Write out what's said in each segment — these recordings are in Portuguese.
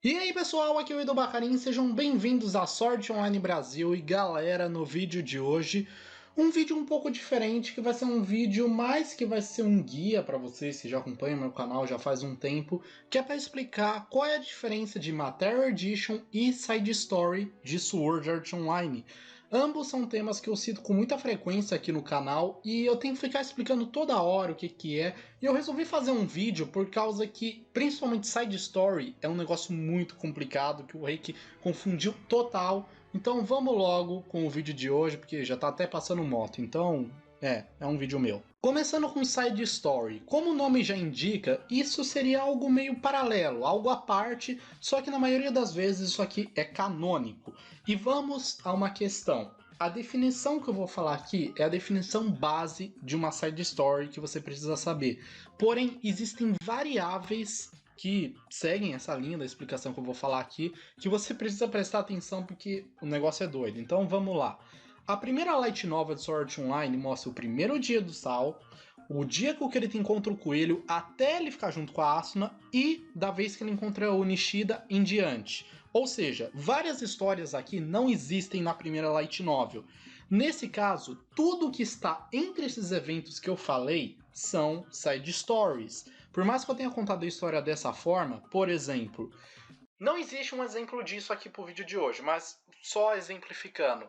E aí pessoal, aqui é o Edu Bacarin, sejam bem-vindos à Sword Online Brasil. E galera, no vídeo de hoje, um vídeo um pouco diferente, que vai ser um vídeo mais que vai ser um guia para vocês que já acompanham meu canal já faz um tempo, que é para explicar qual é a diferença de Material Edition e Side Story de Sword Art Online. Ambos são temas que eu cito com muita frequência aqui no canal e eu tenho que ficar explicando toda hora o que é. E eu resolvi fazer um vídeo por causa que, principalmente Side Story, é um negócio muito complicado que o Reiki confundiu total. Então vamos logo com o vídeo de hoje, porque já tá até passando moto, então é um vídeo meu. Começando com Side Story, como o nome já indica, isso seria algo meio paralelo, algo à parte, só que na maioria das vezes isso aqui é canônico. E vamos a uma questão. A definição que eu vou falar aqui é a definição base de uma side story que você precisa saber. Porém, existem variáveis que seguem essa linha da explicação que eu vou falar aqui, que você precisa prestar atenção porque o negócio é doido. Então vamos lá. A primeira light novel de Sword Art Online mostra o primeiro dia do Sal, o dia que o Kirito encontra o coelho até ele ficar junto com a Asuna e da vez que ele encontra o Nishida em diante. Ou seja, várias histórias aqui não existem na primeira light novel. Nesse caso, tudo que está entre esses eventos que eu falei são side stories. Por mais que eu tenha contado a história dessa forma, por exemplo, não existe um exemplo disso aqui pro vídeo de hoje, mas só exemplificando.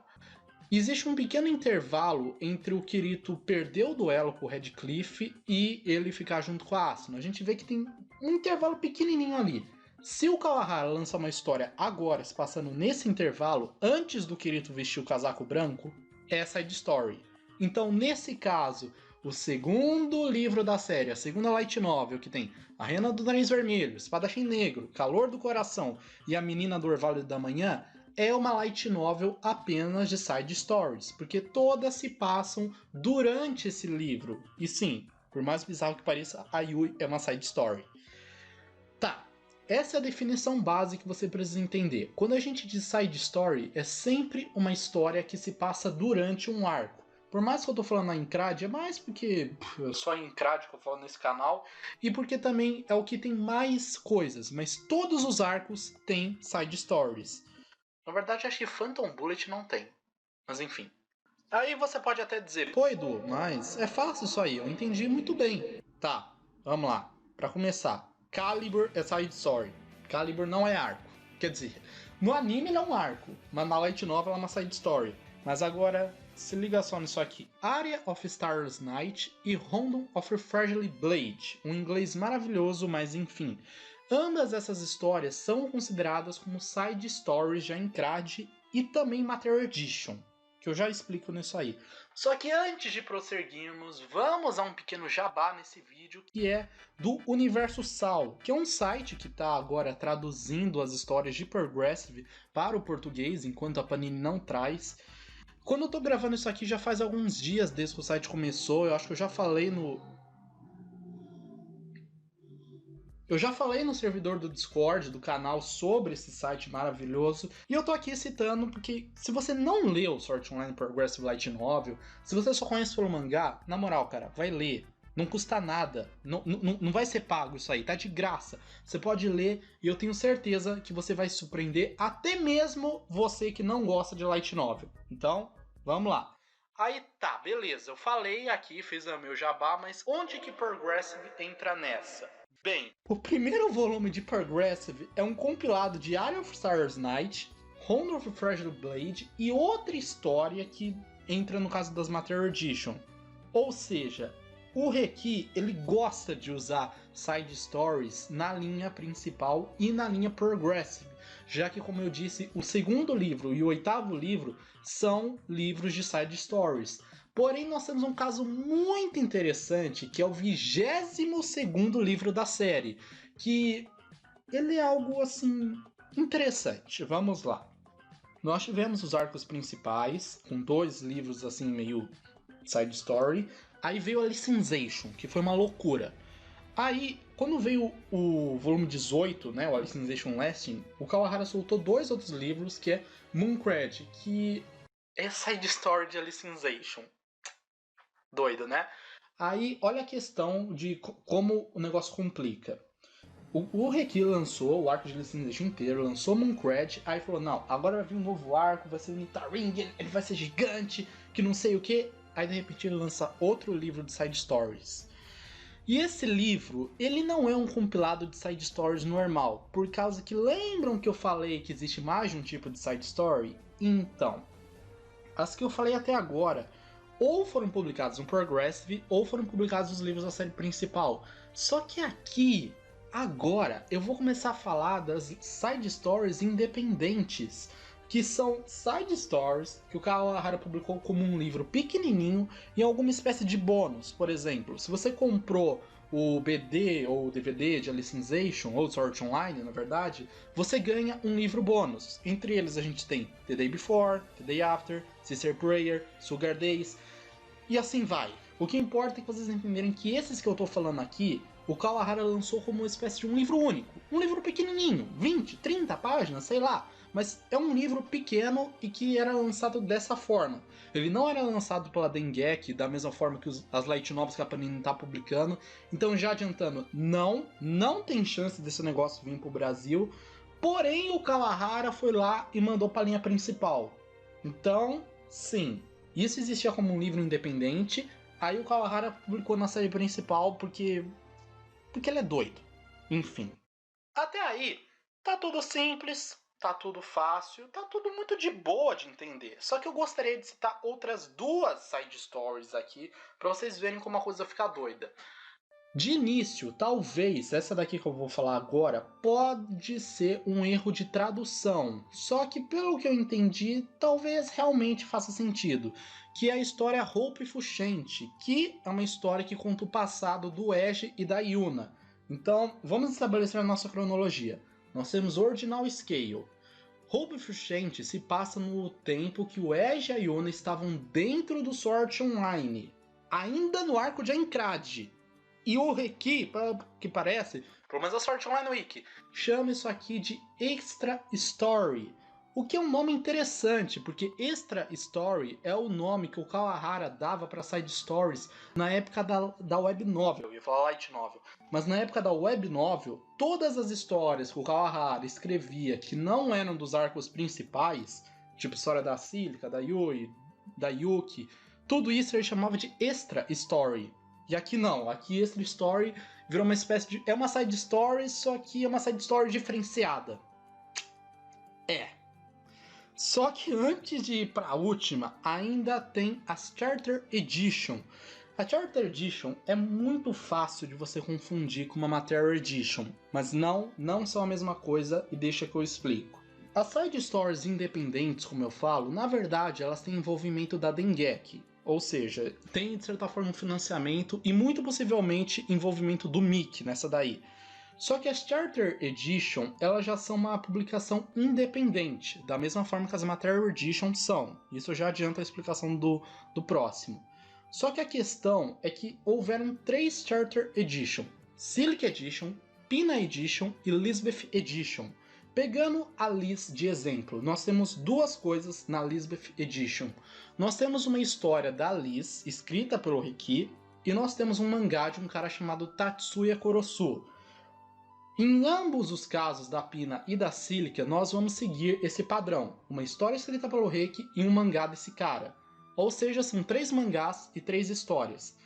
Existe um pequeno intervalo entre o Kirito perder o duelo com o Radcliffe e ele ficar junto com a Asuna. A gente vê que tem um intervalo pequenininho ali. Se o Kawahara lança uma história agora, se passando nesse intervalo, antes do Kirito vestir o casaco branco, é side story. Então, nesse caso, o segundo livro da série, a segunda light novel, que tem A Rena do Nariz Vermelho, Espadachim Negro, Calor do Coração e A Menina do Orvalho da Manhã, é uma light novel apenas de side stories, porque todas se passam durante esse livro. E sim, por mais bizarro que pareça, a Yui é uma side story. Tá, essa é a definição base que você precisa entender. Quando a gente diz side story, é sempre uma história que se passa durante um arco. Por mais que eu tô falando na Incrad, é mais porque é só em Incrad que eu falo nesse canal, e porque também é o que tem mais coisas, mas todos os arcos têm side stories. Na verdade, acho que Phantom Bullet não tem. Mas enfim. Aí você pode até dizer, pô Edu, mas é fácil isso aí, eu entendi muito bem. Tá, vamos lá. Pra começar, Calibur é side story. Calibur não é arco. Quer dizer, no anime ele é um arco, mas na light novel é uma side story. Mas agora, se liga só nisso aqui. Aria of Starless Night e Rondon of Fragile Blade. Um inglês maravilhoso, mas enfim. Ambas essas histórias são consideradas como side stories já em Crad e também Material Edition, que eu já explico nisso aí. Só que antes de prosseguirmos, vamos a um pequeno jabá nesse vídeo, que é do Universo Sal, que é um site que está agora traduzindo as histórias de Progressive para o português, enquanto a Panini não traz. Quando eu estou gravando isso aqui já faz alguns dias desde que o site começou, eu acho que eu já falei no servidor do Discord do canal sobre esse site maravilhoso e eu tô aqui citando porque se você não leu Sword Online Progressive Light Novel, se você só conhece pelo mangá, na moral, cara, vai ler. Não custa nada, não vai ser pago isso aí, tá de graça. Você pode ler e eu tenho certeza que você vai se surpreender, até mesmo você que não gosta de Light Novel. Então, vamos lá. Aí tá, beleza, eu falei aqui, fiz o meu jabá, mas onde que Progressive entra nessa? Bem, o primeiro volume de Progressive é um compilado de Eye of Stars Night, Honor of Fragile Blade e outra história que entra no caso das Material Edition. Ou seja, o Reiki ele gosta de usar side stories na linha principal e na linha Progressive, já que, como eu disse, o segundo livro e o oitavo livro são livros de side stories. Porém, nós temos um caso muito interessante, que é o 22º livro da série, que ele é algo assim interessante. Vamos lá. Nós tivemos os arcos principais, com 2 livros assim meio side story. Aí veio a Alicization, que foi uma loucura. Aí, quando veio o volume 18, né, o Alicization Lasting, o Kawahara soltou 2 outros livros, que é Mooncred, que é side story de Alicization. Doido, né? Aí, olha a questão de como o negócio complica. O Reiki lançou o arco de Alicization inteiro, lançou Mooncrad, aí falou, não, agora vai vir um novo arco, vai ser o Nitaringen, ele vai ser gigante, que não sei o que. Aí de repente ele lança outro livro de side stories. E esse livro, ele não é um compilado de side stories normal, por causa que lembram que eu falei que existe mais de um tipo de side story? Então, as que eu falei até agora, ou foram publicadas no Progressive, ou foram publicados os livros da série principal. Só que aqui, agora, eu vou começar a falar das side stories independentes, que são side stories que o Kawahara publicou como um livro pequenininho em alguma espécie de bônus. Por exemplo, se você comprou o BD ou DVD de Alicization, ou Sword Art Online, na verdade, você ganha um livro bônus. Entre eles a gente tem The Day Before, The Day After, Sister Prayer, Sugar Days, e assim vai. O que importa é que vocês entenderem que esses que eu tô falando aqui, o Kawahara lançou como uma espécie de um livro único. Um livro pequenininho, 20, 30 páginas, sei lá. Mas é um livro pequeno e que era lançado dessa forma. Ele não era lançado pela Dengeki da mesma forma que as light novels que a Panini tá publicando. Então já adiantando, não tem chance desse negócio vir pro Brasil. Porém o Kawahara foi lá e mandou pra linha principal. Então, sim, isso existia como um livro independente. Aí o Kawahara publicou na série principal porque ele é doido. Enfim. Até aí, tá tudo simples, tá tudo fácil, tá tudo muito de boa de entender. Só que eu gostaria de citar outras duas side stories aqui, pra vocês verem como a coisa fica doida. De início, talvez, essa daqui que eu vou falar agora, pode ser um erro de tradução. Só que pelo que eu entendi, talvez realmente faça sentido. Que é a história Hope Fushente, que é uma história que conta o passado do Eiji e da Yuna. Então, vamos estabelecer a nossa cronologia. Nós temos o Ordinal Scale. Hope Fushente se passa no tempo que o Eiji e a Yuna estavam dentro do Sword Art Online, ainda no arco de Aincrad. E o Reiki, que parece, pelo menos a Sword Art Online Wiki, chama isso aqui de Extra Story. O que é um nome interessante, porque Extra Story é o nome que o Kawahara dava para side stories na época da web novel, eu ia falar light novel, mas na época da web novel, todas as histórias que o Kawahara escrevia que não eram dos arcos principais, tipo história da Cílica, da Yui, da Yuki, tudo isso ele chamava de Extra Story. E aqui não, aqui Extra Story virou uma espécie de... é uma side story, só que é uma side story diferenciada. É. Só que antes de ir para a última, ainda tem a Charter Edition. A Charter Edition é muito fácil de você confundir com uma Material Edition, mas não são a mesma coisa e deixa que eu explico. As side stories independentes, como eu falo, na verdade elas têm envolvimento da Dengeki. Ou seja, tem de certa forma um financiamento e muito possivelmente envolvimento do Mickey nessa daí. Só que as Charter Edition, elas já são uma publicação independente, da mesma forma que as Material Edition são. Isso já adianta a explicação do próximo. Só que a questão é que houveram 3 Charter Edition: Silic Edition, Pina Edition e Lisbeth Edition. Pegando a Liz de exemplo, nós temos duas coisas na Lisbeth Edition. Nós temos uma história da Liz, escrita pelo Reiki, e nós temos um mangá de um cara chamado Tatsuya Korosu. Em ambos os casos da Pina e da Silica, nós vamos seguir esse padrão, uma história escrita pelo Reiki e um mangá desse cara. Ou seja, são 3 mangás e 3 histórias.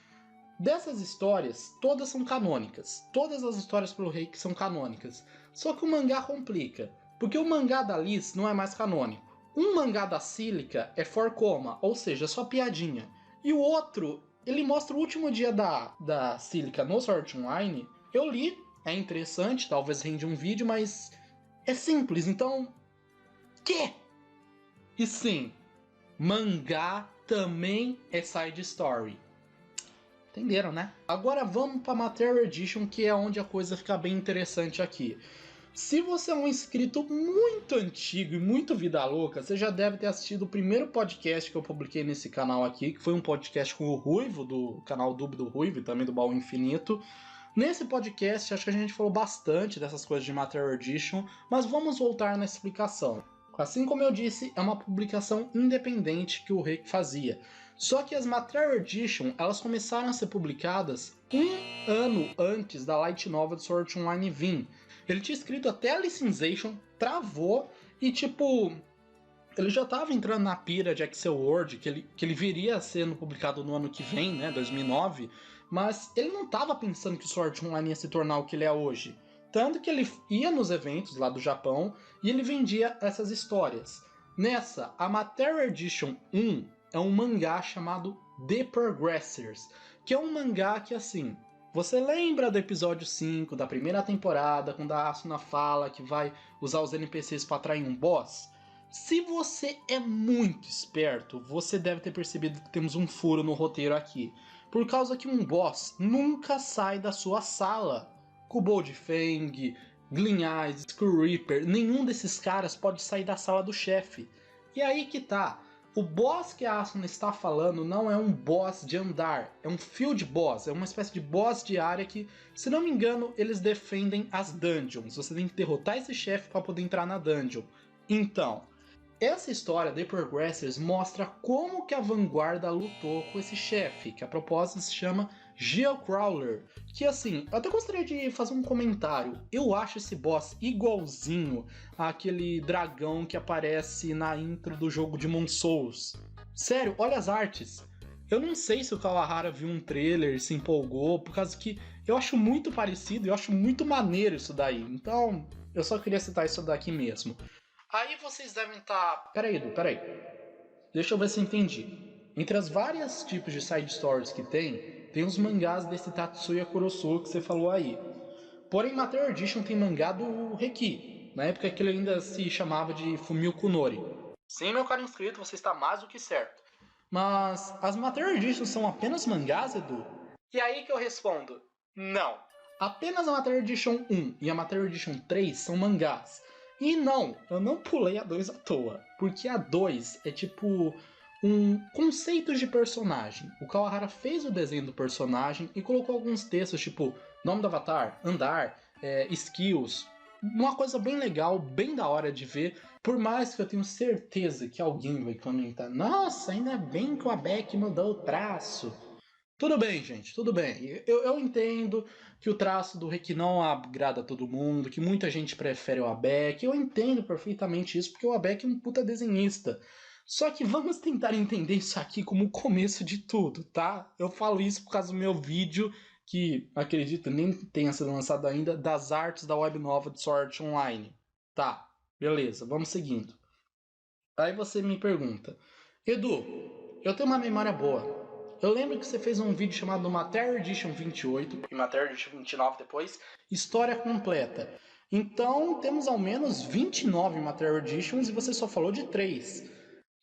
Dessas histórias, todas são canônicas. Todas as histórias pelo Reiki são canônicas. Só que o mangá complica, porque o mangá da Liz não é mais canônico. Um mangá da Silica é for coma, ou seja, só piadinha. E o outro, ele mostra o último dia da Silica no Sword Art Online. Eu li, é interessante, talvez rende um vídeo, mas é simples, então... Quê? E sim, mangá também é side story. Entenderam, né? Agora vamos para a Material Edition, que é onde a coisa fica bem interessante aqui. Se você é um inscrito muito antigo e muito vida louca, você já deve ter assistido o primeiro podcast que eu publiquei nesse canal aqui, que foi um podcast com o Ruivo, do canal Dub do Ruivo e também do Baú Infinito. Nesse podcast, acho que a gente falou bastante dessas coisas de Material Edition, mas vamos voltar na explicação. Assim como eu disse, é uma publicação independente que o Reiki fazia. Só que as Material Edition, elas começaram a ser publicadas um ano antes da Light Novel de Sword Art Online vir. Ele tinha escrito até a Alicization, travou e tipo... ele já estava entrando na pira de Excel World, que ele viria sendo publicado no ano que vem, né, 2009, mas ele não estava pensando que o Sword Art Online ia se tornar o que ele é hoje. Tanto que ele ia nos eventos lá do Japão e ele vendia essas histórias. Nessa, a Material Edition 1 é um mangá chamado The Progressors, que é um mangá que, assim, você lembra do episódio 5 da primeira temporada, quando a Asuna fala que vai usar os NPCs para atrair um boss? Se você é muito esperto, você deve ter percebido que temos um furo no roteiro aqui. Por causa que um boss nunca sai da sua sala. Kobold Fang, Glin Eyes, Skull Reaper, nenhum desses caras pode sair da sala do chefe. E aí que tá. O boss que a Asuna está falando não é um boss de andar, é um field boss, é uma espécie de boss de área que, se não me engano, eles defendem as dungeons. Você tem que derrotar esse chefe para poder entrar na dungeon. Então... essa história, The Progressors, mostra como que a vanguarda lutou com esse chefe, que a propósito se chama Geocrawler. Que assim, eu até gostaria de fazer um comentário. Eu acho esse boss igualzinho àquele dragão que aparece na intro do jogo Demon Souls. Sério, olha as artes. Eu não sei se o Kawahara viu um trailer e se empolgou, por causa que eu acho muito parecido e eu acho muito maneiro isso daí. Então, eu só queria citar isso daqui mesmo. Aí vocês devem estar... Peraí. Deixa eu ver se eu entendi. Entre as várias tipos de side stories que tem os mangás desse Tatsuya Kurosu que você falou aí. Porém, Material Edition tem mangá do Reki, na época que ele ainda se chamava de Fumio Kunori. Sim, meu caro inscrito, você está mais do que certo. Mas as Material Edition são apenas mangás, Edu? E aí que eu respondo, não. Apenas a Material Edition 1 e a Material Edition 3 são mangás. E não, eu não pulei a 2 à toa, porque a 2 é tipo um conceito de personagem. O Kawahara fez o desenho do personagem e colocou alguns textos, tipo nome do avatar, andar, skills. Uma coisa bem legal, bem da hora de ver, por mais que eu tenho certeza que alguém vai comentar: nossa, ainda bem que o Abek mudou o traço. Tudo bem, gente, tudo bem. Eu entendo que o traço do Reki não agrada a todo mundo, que muita gente prefere o Abek. Eu entendo perfeitamente isso, porque o Abek é um puta desenhista. Só que vamos tentar entender isso aqui como o começo de tudo, tá? Eu falo isso por causa do meu vídeo, que acredito nem tenha sido lançado ainda, das artes da web nova de Sword Art Online. Tá, beleza, vamos seguindo. Aí você me pergunta: Edu, eu tenho uma memória boa. Eu lembro que você fez um vídeo chamado Material Edition 28 e Material Edition 29 depois, história completa. Então temos ao menos 29 Material Editions e você só falou de 3.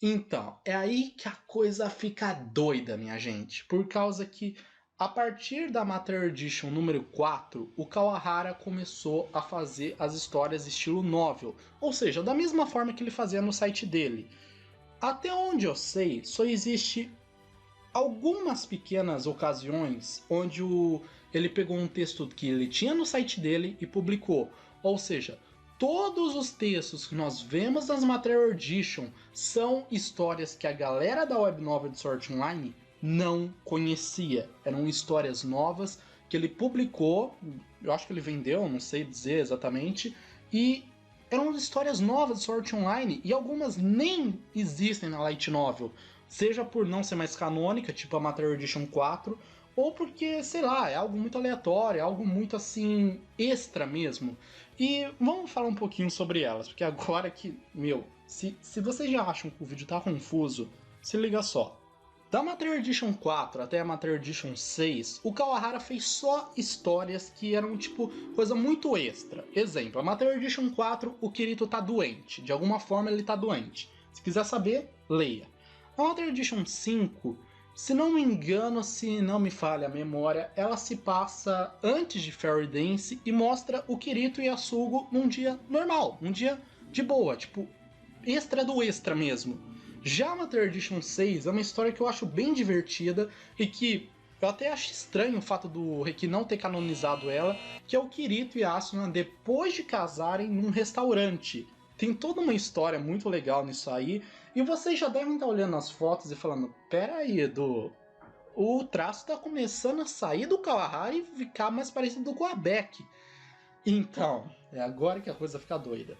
Então, é aí que a coisa fica doida, minha gente. Por causa que, a partir da Material Edition número 4, o Kawahara começou a fazer as histórias estilo novel. Ou seja, da mesma forma que ele fazia no site dele. Até onde eu sei, só existe algumas pequenas ocasiões onde ele pegou um texto que ele tinha no site dele e publicou. Ou seja, todos os textos que nós vemos nas Material Edition são histórias que a galera da web novel de Sword Art Online não conhecia. Eram histórias novas que ele publicou, eu acho que ele vendeu, não sei dizer exatamente, e eram histórias novas de Sword Art Online e algumas nem existem na Light Novel. Seja por não ser mais canônica, tipo a Material Edition 4, ou porque, sei lá, é algo muito aleatório, é algo muito assim, extra mesmo. E vamos falar um pouquinho sobre elas, porque agora que, se vocês já acham que o vídeo tá confuso, se liga só. Da Material Edition 4 até a Material Edition 6, o Kawahara fez só histórias que eram tipo coisa muito extra. Exemplo, a Material Edition 4, o Kirito tá doente, de alguma forma ele tá doente. Se quiser saber, leia. A Material Edition 5, se não me engano, se não me falha a memória, ela se passa antes de Fairy Dance e mostra o Kirito e a Sugo num dia normal, um dia de boa, tipo, extra do extra mesmo. Já a Material Edition 6 é uma história que eu acho bem divertida e que eu até acho estranho o fato do Reki não ter canonizado ela, que é o Kirito e a Asuna depois de casarem num restaurante. Tem toda uma história muito legal nisso aí. E vocês já devem estar olhando as fotos e falando: pera aí, Edu, o traço tá começando a sair do Kawahara e ficar mais parecido com a Beck. Então, é agora que a coisa fica doida.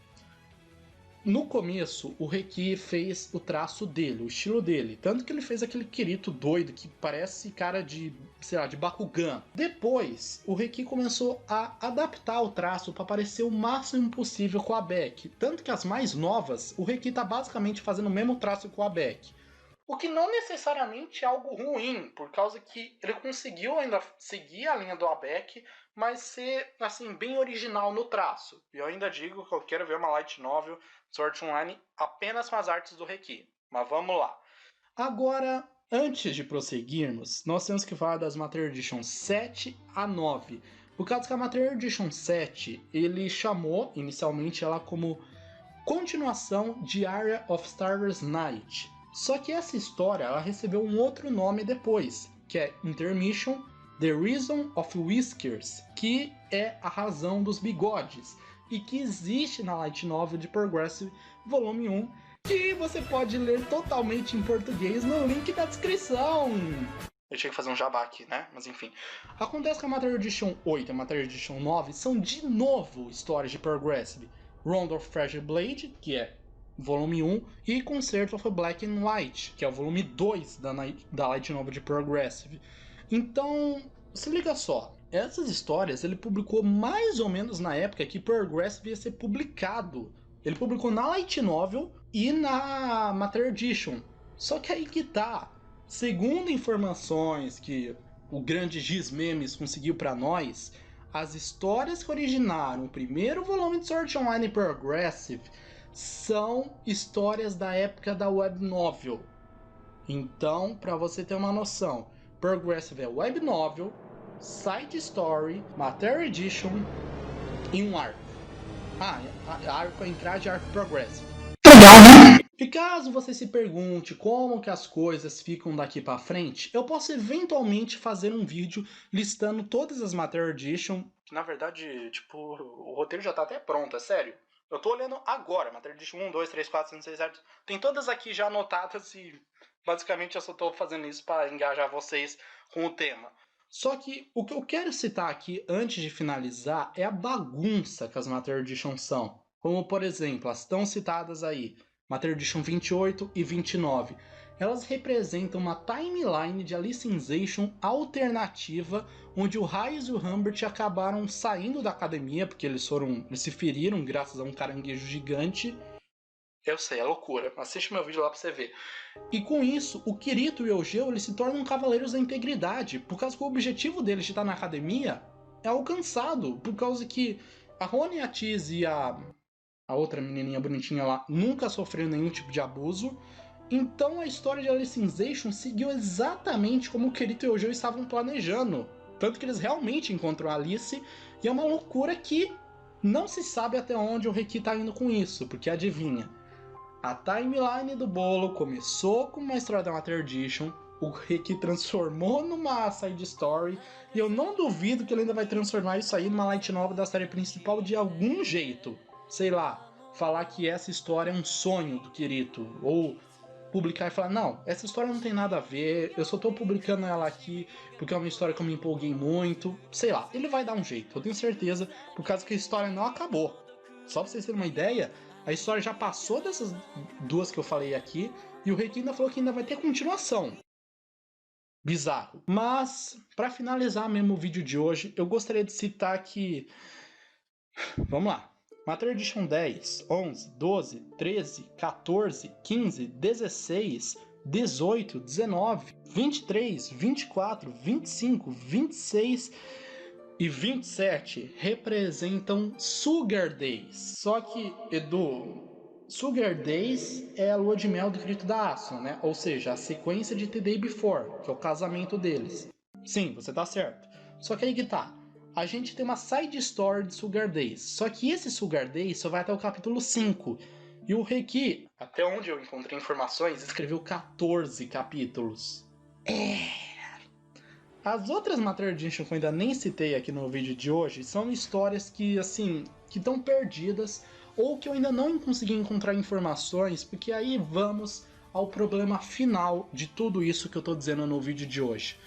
No começo, o Reki fez o traço dele, o estilo dele. Tanto que ele fez aquele Kirito doido que parece cara de, sei lá, de Bakugan. Depois, o Reki começou a adaptar o traço para parecer o máximo possível com a Beck. Tanto que as mais novas, o Reki tá basicamente fazendo o mesmo traço com a Beck. O que não necessariamente é algo ruim, por causa que ele conseguiu ainda seguir a linha do Abeck, mas ser assim bem original no traço. E eu ainda digo que eu quero ver uma light novel Sword Online apenas com as artes do Reki. Mas vamos lá. Agora, antes de prosseguirmos, nós temos que falar das Material Edition 7 a 9. Por causa que a Material Edition 7, ele chamou inicialmente ela como continuação de Aria of Starless Night. Só que essa história ela recebeu um outro nome depois, que é Intermission: The Reason of Whiskers, que é a razão dos bigodes, e que existe na Light Novel de Progressive Volume 1, que você pode ler totalmente em português no link da descrição. Eu tinha que fazer um jabá aqui, né? Mas enfim. Acontece que a Material Edition 8 e a Material Edition 9 são de novo histórias de Progressive. Round of Fragile Blade, que é volume 1, e Concert of Black and White, que é o volume 2 da Light Novel de Progressive. Então, se liga só, essas histórias ele publicou mais ou menos na época que Progressive ia ser publicado. Ele publicou na Light Novel e na Material Edition. Só que aí que tá, segundo informações que o grande Giz Memes conseguiu para nós, as histórias que originaram o primeiro volume de Sword Online Progressive são histórias da época da web novel. Então, para você ter uma noção, Progressive é web novel, side story, Material Edition e um arco. Arco é entrar de arco Progressive. Legal, né? E caso você se pergunte como que as coisas ficam daqui para frente, eu posso eventualmente fazer um vídeo listando todas as Material Edition. Na verdade, tipo, o roteiro já tá até pronto, é sério. Eu tô olhando agora, Material Edition 1, 2, 3, 4, 5, 6, 7. Tem todas aqui já anotadas e basicamente eu só tô fazendo isso para engajar vocês com o tema. Só que o que eu quero citar aqui antes de finalizar é a bagunça que as Material Edition são. Como, por exemplo, as tão citadas aí, Material Edition 28 e 29. Elas representam uma timeline de alicization alternativa, onde o Raiz e o Humbert acabaram saindo da academia, porque eles se feriram graças a um caranguejo gigante. Eu sei, é loucura. Assiste meu vídeo lá pra você ver. E com isso, o Kirito e o Eugeo eles se tornam cavaleiros da integridade, por causa que o objetivo deles de estar na academia é alcançado, por causa que a Rony, a Tiz e a outra menininha bonitinha lá nunca sofreu nenhum tipo de abuso. Então a história de Alicization seguiu exatamente como o Kirito e o Eugeo estavam planejando. Tanto que eles realmente encontram a Alice, e é uma loucura que não se sabe até onde o Reki tá indo com isso, porque adivinha, a timeline do bolo começou com uma história da Material Edition, o Reki transformou numa side story, e eu não duvido que ele ainda vai transformar isso aí numa light novel da série principal de algum jeito. Sei lá, falar que essa história é um sonho do Kirito, ou publicar e falar, não, essa história não tem nada a ver, eu só tô publicando ela aqui porque é uma história que eu me empolguei muito, sei lá, ele vai dar um jeito, eu tenho certeza, por causa que a história não acabou. Só pra vocês terem uma ideia, a história já passou dessas duas que eu falei aqui, e o Reki ainda falou que ainda vai ter continuação. Bizarro. Mas, para finalizar mesmo o vídeo de hoje, eu gostaria de citar que... Vamos lá. Material Edition 10, 11, 12, 13, 14, 15, 16, 18, 19, 23, 24, 25, 26 e 27 representam Sugar Days. Só que, Edu, Sugar Days é a lua de mel do Grito da Asuna, né? Ou seja, a sequência de The Day Before, que é o casamento deles. Sim, você tá certo. Só que aí que tá. A gente tem uma side story de Sugar Days. Só que esse Sugar Days só vai até o capítulo 5. E o Reki, até onde eu encontrei informações, escreveu 14 capítulos. As outras Material Edition que eu ainda nem citei aqui no vídeo de hoje são histórias que, assim, que estão perdidas ou que eu ainda não consegui encontrar informações, porque aí vamos ao problema final de tudo isso que eu estou dizendo no vídeo de hoje.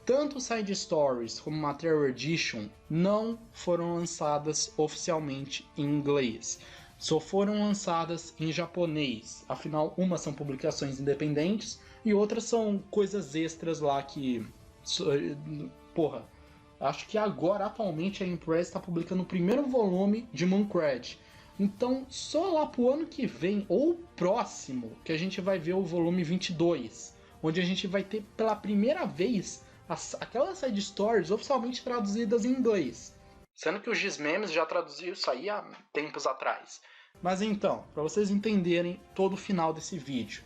Tanto Side Stories como Material Edition não foram lançadas oficialmente em inglês. Só foram lançadas em japonês. Afinal, umas são publicações independentes e outras são coisas extras lá que... Porra, acho que agora, atualmente, a Impress está publicando o primeiro volume de Mooncred. Então, só lá pro ano que vem, ou próximo, que a gente vai ver o volume 22. Onde a gente vai ter, pela primeira vez, aquelas side stories oficialmente traduzidas em inglês. Sendo que o X-Memes já traduziu isso aí há tempos atrás. Mas então, para vocês entenderem todo o final desse vídeo.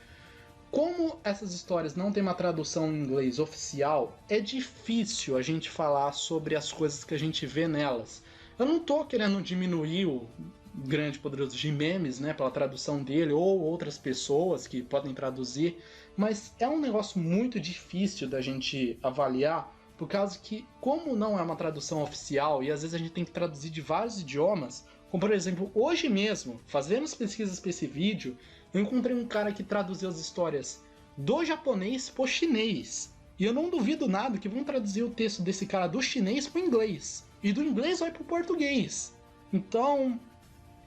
Como essas histórias não têm uma tradução em inglês oficial, é difícil a gente falar sobre as coisas que a gente vê nelas. Eu não tô querendo diminuir o grande poderoso X-Memes, né, pela tradução dele, ou outras pessoas que podem traduzir, mas é um negócio muito difícil da gente avaliar, por causa que, como não é uma tradução oficial, e às vezes a gente tem que traduzir de vários idiomas, como por exemplo, hoje mesmo, fazendo as pesquisas para esse vídeo, eu encontrei um cara que traduziu as histórias do japonês pro chinês. E eu não duvido nada que vão traduzir o texto desse cara do chinês pro inglês. E do inglês vai pro português. Então,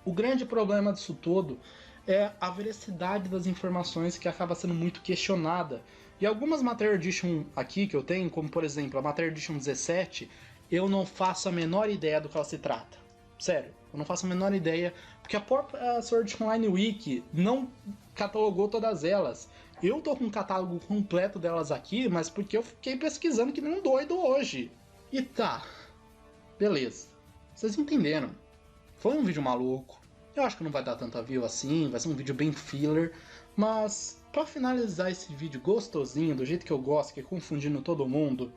o grande problema disso todo é a veracidade das informações, que acaba sendo muito questionada. E algumas Material Edition aqui que eu tenho, como por exemplo a Material Edition 17, eu não faço a menor ideia do que ela se trata. Sério, eu não faço a menor ideia, porque a própria Sword Online Wiki não catalogou todas elas. Eu tô com um catálogo completo delas aqui, mas porque eu fiquei pesquisando que nem um doido hoje. E tá, beleza, vocês entenderam. Foi um vídeo maluco, eu acho que não vai dar tanta view assim, vai ser um vídeo bem filler, mas pra finalizar esse vídeo gostosinho, do jeito que eu gosto, que é confundindo todo mundo,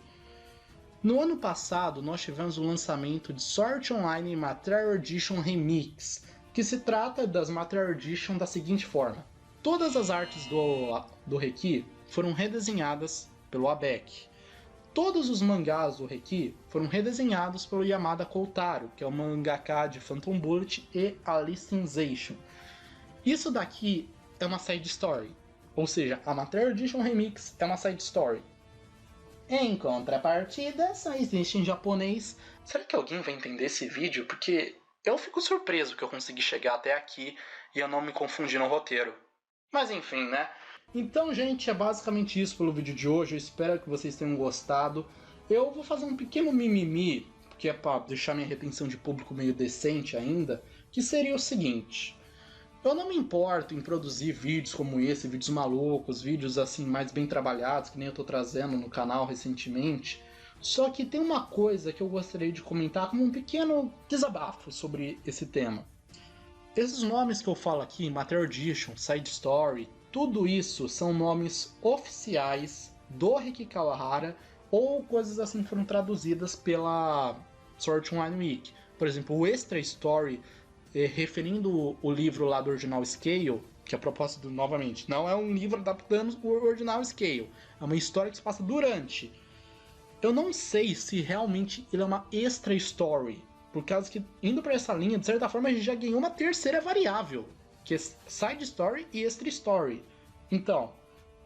no ano passado nós tivemos o lançamento de Sword Online Material Edition Remix, que se trata das Material Edition da seguinte forma. Todas as artes do Reki foram redesenhadas pelo Abek. Todos os mangás do Reki foram redesenhados pelo Yamada Koutaro, que é o mangaka de Phantom Bullet e Alicization. Isso daqui é uma side story, ou seja, a Material Edition Remix é uma side story. Em contrapartida, só existe em japonês. Será que alguém vai entender esse vídeo? Porque eu fico surpreso que eu consegui chegar até aqui e eu não me confundi no roteiro. Mas enfim, né? Então, gente, é basicamente isso pelo vídeo de hoje. Eu espero que vocês tenham gostado. Eu vou fazer um pequeno mimimi, que é pra deixar minha retenção de público meio decente ainda, que seria o seguinte. Eu não me importo em produzir vídeos como esse, vídeos malucos, vídeos assim mais bem trabalhados, que nem eu tô trazendo no canal recentemente. Só que tem uma coisa que eu gostaria de comentar como um pequeno desabafo sobre esse tema. Esses nomes que eu falo aqui, Material Edition, Side Story, tudo isso são nomes oficiais do Reki Kawahara ou coisas assim que foram traduzidas pela Sword Online Wiki. Por exemplo, o Extra Story, referindo o livro lá do Original Scale, que a propósito, novamente, não é um livro adaptando o Original Scale, é uma história que se passa durante. Eu não sei se realmente ele é uma Extra Story, por causa que, indo para essa linha, de certa forma, a gente já ganhou uma terceira variável, que é Side Story e Extra Story. Então,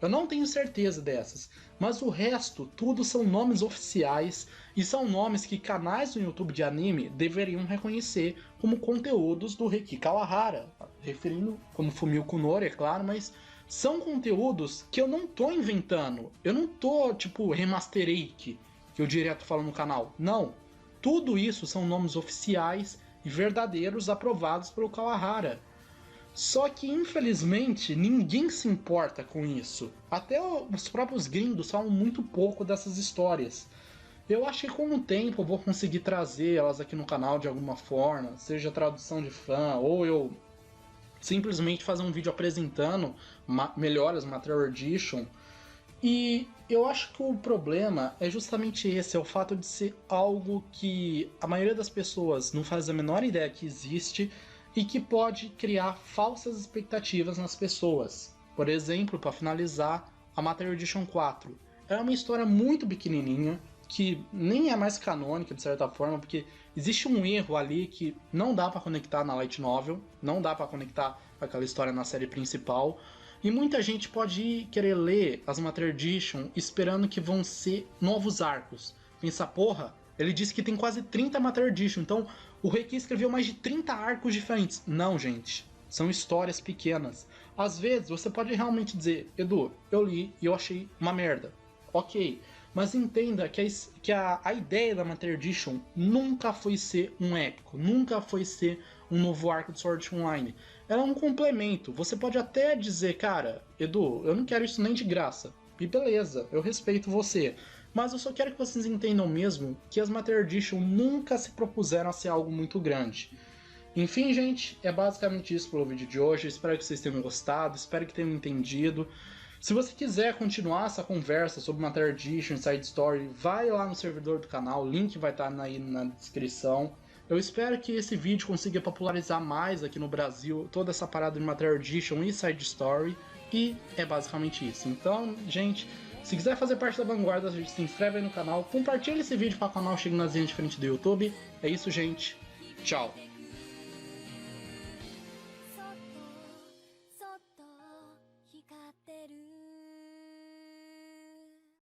eu não tenho certeza dessas, mas o resto, tudo são nomes oficiais e são nomes que canais no YouTube de anime deveriam reconhecer como conteúdos do Reki Kawahara, referindo como Fumio Kunori, é claro, mas são conteúdos que eu não tô inventando, eu não tô tipo Remasterake, que eu direto falo no canal, não. Tudo isso são nomes oficiais e verdadeiros aprovados pelo Kawahara. Só que, infelizmente, ninguém se importa com isso. Até os próprios gringos falam muito pouco dessas histórias. Eu acho que com o tempo eu vou conseguir trazer elas aqui no canal de alguma forma, seja tradução de fã, ou eu simplesmente fazer um vídeo apresentando melhores Material Edition. E eu acho que o problema é justamente esse, é o fato de ser algo que a maioria das pessoas não faz a menor ideia que existe e que pode criar falsas expectativas nas pessoas. Por exemplo, para finalizar, a Material Edition 4 é uma história muito pequenininha, que nem é mais canônica de certa forma, porque existe um erro ali que não dá pra conectar na Light Novel, não dá pra conectar aquela história na série principal, e muita gente pode querer ler as Matter Edition esperando que vão ser novos arcos. Pensa, porra, ele disse que tem quase 30 Matter Edition, então o Reiki escreveu mais de 30 arcos diferentes. Não, gente, são histórias pequenas. Às vezes você pode realmente dizer, Edu, eu li e eu achei uma merda. Ok, mas entenda que a ideia da Matter Edition nunca foi ser um épico, nunca foi ser um novo arco de Sword Art Online. Ela é um complemento. Você pode até dizer, cara, Edu, eu não quero isso nem de graça. E beleza, eu respeito você. Mas eu só quero que vocês entendam mesmo que as Matter Edition nunca se propuseram a ser algo muito grande. Enfim, gente, é basicamente isso pelo vídeo de hoje. Espero que vocês tenham gostado, espero que tenham entendido. Se você quiser continuar essa conversa sobre Matter Edition, Side Story, vai lá no servidor do canal, o link vai estar aí na descrição. Eu espero que esse vídeo consiga popularizar mais aqui no Brasil toda essa parada de Matter Edition e Side Story, e é basicamente isso. Então, gente, se quiser fazer parte da vanguarda, se inscreve aí no canal, compartilha esse vídeo para o canal chegue nas linhas de frente do YouTube. É isso, gente. Tchau.